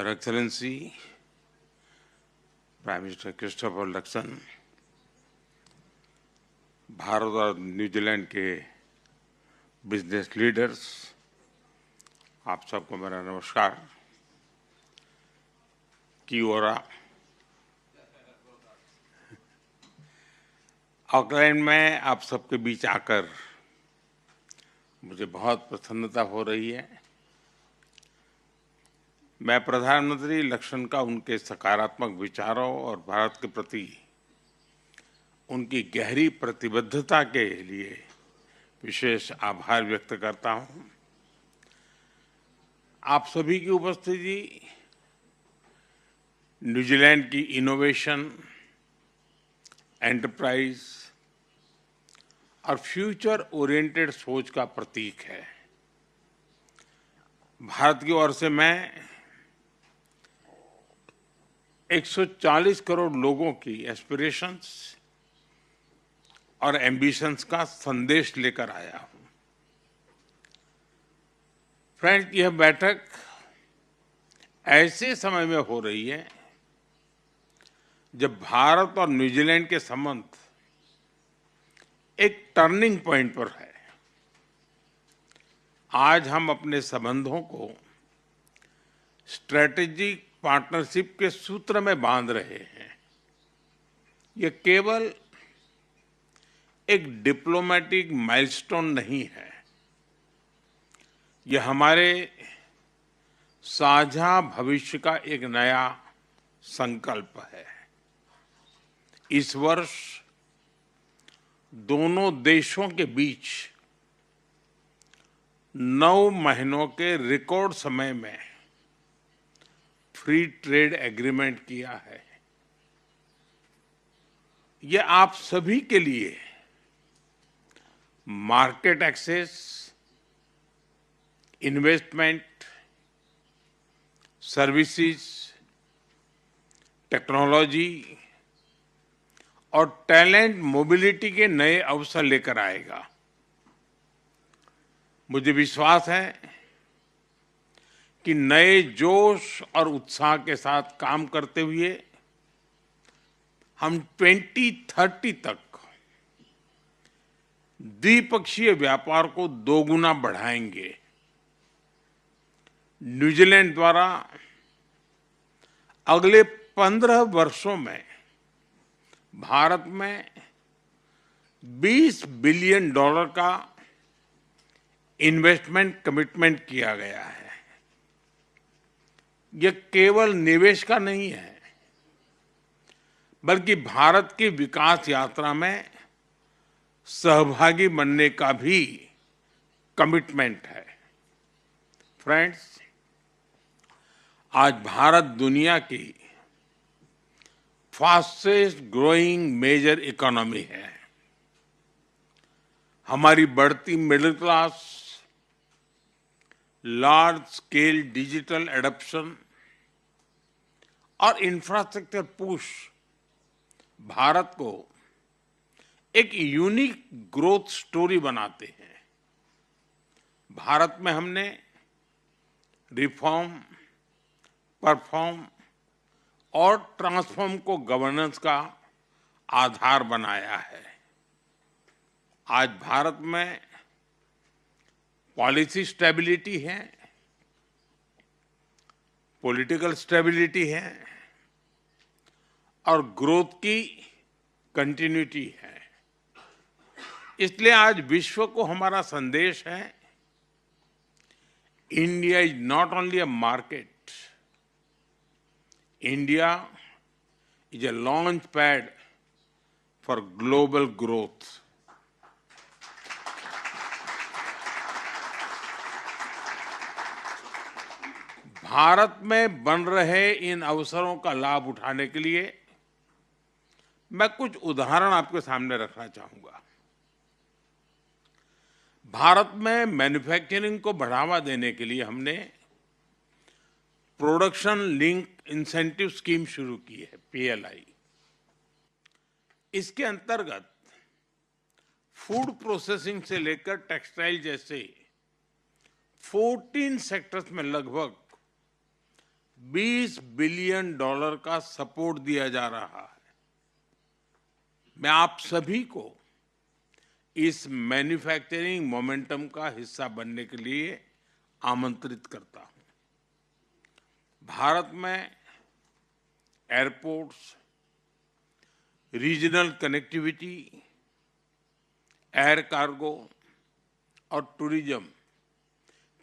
Your Excellency, Prime Minister Christopher Luxon, Bharat और New Zealand के business leaders, आप सबको मेरा नमस्कार। कियोरा। ऑकलैंड में आप सबके बीच आकर मुझे बहुत प्रसन्नता हो रही है। मैं प्रधानमंत्री लक्ष्मण का उनके सकारात्मक विचारों और भारत के प्रति उनकी गहरी प्रतिबद्धता के लिए विशेष आभार व्यक्त करता हूं। आप सभी की उपस्थिति न्यूजीलैंड की इनोवेशन, एंटरप्राइज और फ्यूचर ओरिएंटेड सोच का प्रतीक है। भारत की ओर से मैं 140 करोड़ लोगों की एस्पिरेशंस और एम्बिशंस का संदेश लेकर आया हूं। फ्रेंड्स, यह बैठक ऐसे समय में हो रही है जब भारत और न्यूजीलैंड के संबंध एक टर्निंग पॉइंट पर है। आज हम अपने संबंधों को स्ट्रेटेजिक पार्टनरशिप के सूत्र में बांध रहे हैं। यह केवल एक डिप्लोमेटिक माइलस्टोन नहीं है, यह हमारे साझा भविष्य का एक नया संकल्प है। इस वर्ष दोनों देशों के बीच 9 महीनों के रिकॉर्ड समय में फ्री ट्रेड एग्रीमेंट किया है। यह आप सभी के लिए market access, investment, services, technology और टैलेंट मोबिलिटी के नए अवसर लेकर आएगा। मुझे विश्वास है कि नए जोश और उत्साह के साथ काम करते हुए हम 2030 तक द्विपक्षीय व्यापार को दोगुना बढ़ाएंगे। न्यूजीलैंड द्वारा अगले 15 वर्षों में भारत में $20 बिलियन का इन्वेस्टमेंट कमिटमेंट किया गया है। यह केवल निवेश का नहीं है, बल्कि भारत की विकास यात्रा में सहभागी बनने का भी कमिटमेंट है। फ्रेंड्स, आज भारत दुनिया की फास्टेस्ट ग्रोइंग मेजर इकोनॉमी है। हमारी बढ़ती middle class, large scale digital adoption और इंफ्रास्ट्रक्चर पुश भारत को एक यूनिक ग्रोथ स्टोरी बनाते हैं। भारत में हमने रिफॉर्म, परफॉर्म और ट्रांसफॉर्म को गवर्नेंस का आधार बनाया है। आज भारत में पॉलिसी स्टेबिलिटी है, पॉलिटिकल स्टेबिलिटी है और ग्रोथ की कंटिन्यूटी है। इसलिए आज विश्व को हमारा संदेश है, India is not only a market, India is a launch pad for global growth. Bharat में बन रहे इन अवसरों का लाभ उठाने के लिए मैं कुछ उदाहरण आपके सामने रखना चाहूंगा। भारत में मैन्युफैक्चरिंग को बढ़ावा देने के लिए हमने प्रोडक्शन लिंक इंसेंटिव स्कीम शुरू की है, PLI। इसके अंतर्गत फूड प्रोसेसिंग से लेकर टेक्सटाइल जैसे 14 सेक्टर्स में लगभग $20 बिलियन का सपोर्ट दिया जा रहा है। मैं आप सभी को इस मैन्युफैक्चरिंग मोमेंटम का हिस्सा बनने के लिए आमंत्रित करता हूं। भारत में airports, regional connectivity, air cargo और टूरिज्म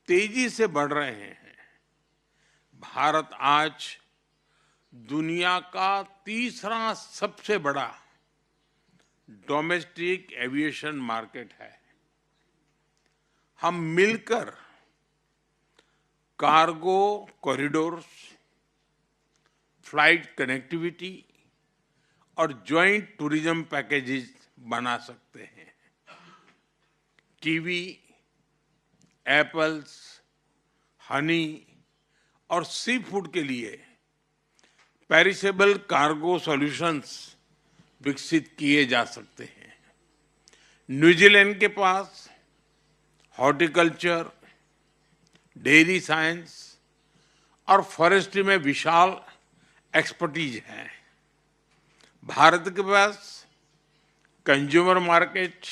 तेजी से बढ़ रहे हैं। भारत आज दुनिया का तीसरा सबसे बड़ा डोमेस्टिक एविएशन मार्केट है। हम मिलकर कार्गो कॉरिडोर्स, फ्लाइट कनेक्टिविटी और ज्वाइंट टूरिज्म पैकेजेस बना सकते हैं। कीवी, एप्पल्स, हनी और सी फूड के लिए पेरिशेबल कार्गो सॉल्यूशंस विकसित किए जा सकते हैं। न्यूजीलैंड के पास हॉर्टिकल्चर, डेयरी साइंस और फॉरेस्ट्री में विशाल एक्सपर्टीज है। भारत के पास कंज्यूमर मार्केट,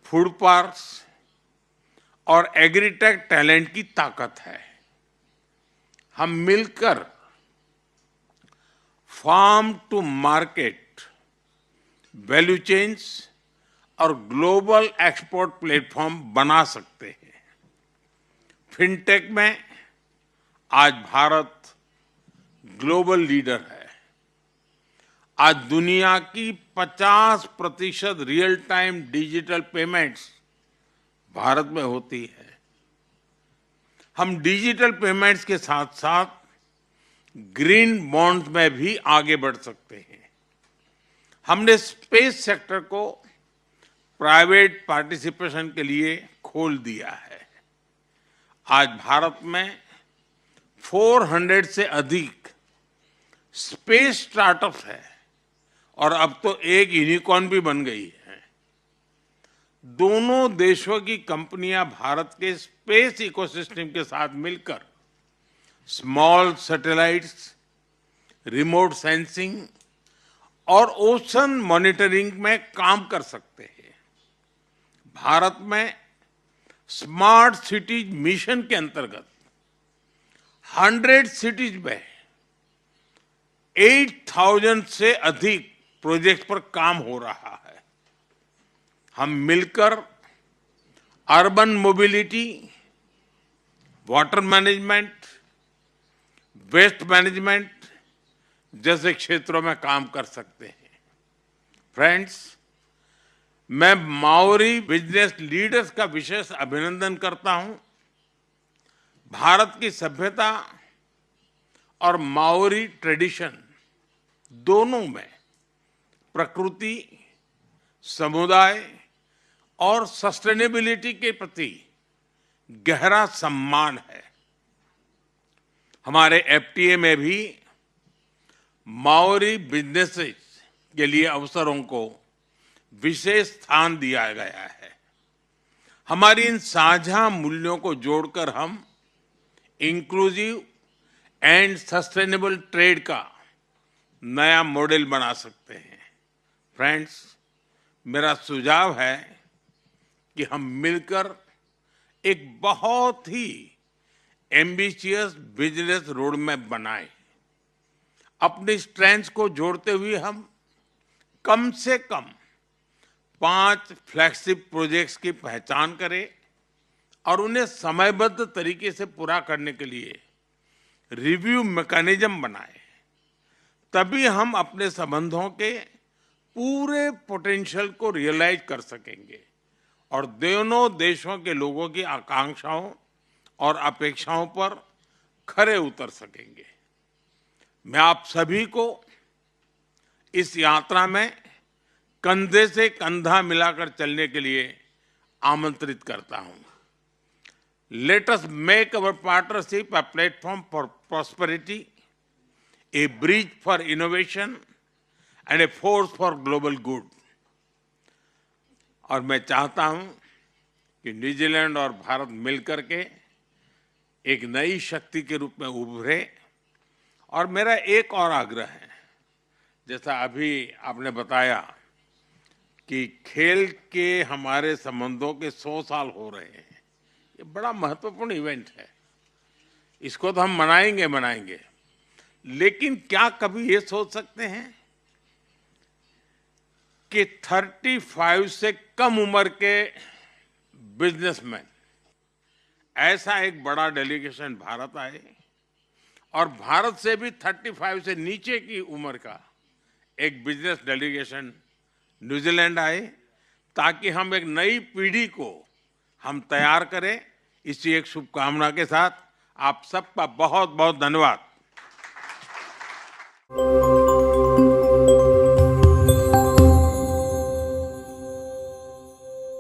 फूड पार्क्स और एग्रीटेक टैलेंट की ताकत है। हम मिलकर farm to market, value chains और ग्लोबल एक्सपोर्ट प्लेटफॉर्म बना सकते हैं। फिनटेक में आज भारत ग्लोबल लीडर है। आज दुनिया की 50% real time digital payments Bharat में होती है। हम डिजिटल पेमेंट्स के साथ साथ ग्रीन बॉन्ड में भी आगे बढ़ सकते हैं। हमने स्पेस सेक्टर को प्राइवेट पार्टिसिपेशन के लिए खोल दिया है। आज भारत में 400 से अधिक स्पेस स्टार्टअप्स है और अब तो एक यूनिकॉर्न भी बन गई है। दोनों देशों की कंपनियां भारत के स्पेस इकोसिस्टम के साथ मिलकर स्मॉल सैटेलाइट्स, रिमोट सेंसिंग और ओशन मॉनिटरिंग में काम कर सकते हैं। भारत में स्मार्ट सिटीज मिशन के अंतर्गत 100 सिटीज में 8,000 से अधिक प्रोजेक्ट पर काम हो रहा है। हम मिलकर urban mobility, water management, waste management जैसे क्षेत्रों में काम कर सकते हैं। फ्रेंड्स, मैं माओरी बिजनेस लीडर्स का विशेष अभिनंदन करता हूं। भारत की सभ्यता और माओरी ट्रेडिशन दोनों में प्रकृति, समुदाय और सस्टेनेबिलिटी के प्रति गहरा सम्मान है। हमारे एफटीए में भी माओरी बिजनेसेस के लिए अवसरों को विशेष स्थान दिया गया है। हमारी इन साझा मूल्यों को जोड़कर हम इंक्लूसिव एंड सस्टेनेबल ट्रेड का नया मॉडल बना सकते हैं। फ्रेंड्स, मेरा सुझाव है कि हम मिलकर एक बहुत ही एम्बिशियस बिजनेस रोड मैप बनाएं। अपनी स्ट्रेंथ्स को जोड़ते हुए हम कम से कम 5 फ्लैगशिप प्रोजेक्ट्स की पहचान करें और उन्हें समयबद्ध तरीके से पूरा करने के लिए रिव्यू मैकेनिज्म बनाएं। तभी हम अपने संबंधों के पूरे पोटेंशियल को रियलाइज कर सकेंगे और दोनों देशों के लोगों की आकांक्षाओं और अपेक्षाओं पर खरे उतर सकेंगे। मैं आप सभी को इस यात्रा में कंधे से कंधा मिलाकर चलने के लिए आमंत्रित करता हूं। Let us make our partnership a platform for prosperity, A bridge for innovation and a force for global good. और मैं चाहता हूं कि न्यूजीलैंड और भारत मिलकर के एक नई शक्ति के रूप में उभरे। और मेरा एक और आग्रह है, जैसा अभी आपने बताया कि खेल के हमारे संबंधों के 100 साल हो रहे हैं, ये बड़ा महत्वपूर्ण इवेंट है, इसको तो हम मनाएंगे, लेकिन क्या कभी ये सोच सकते हैं कि 35 से कम उम्र के बिजनेसमैन ऐसा एक बड़ा डेलीगेशन भारत आए और भारत से भी 35 से नीचे की उम्र का एक बिजनेस डेलीगेशन न्यूजीलैंड आए, ताकि हम एक नई पीढ़ी को हम तैयार करें। इसी एक शुभकामना के साथ आप सबका बहुत बहुत धन्यवाद।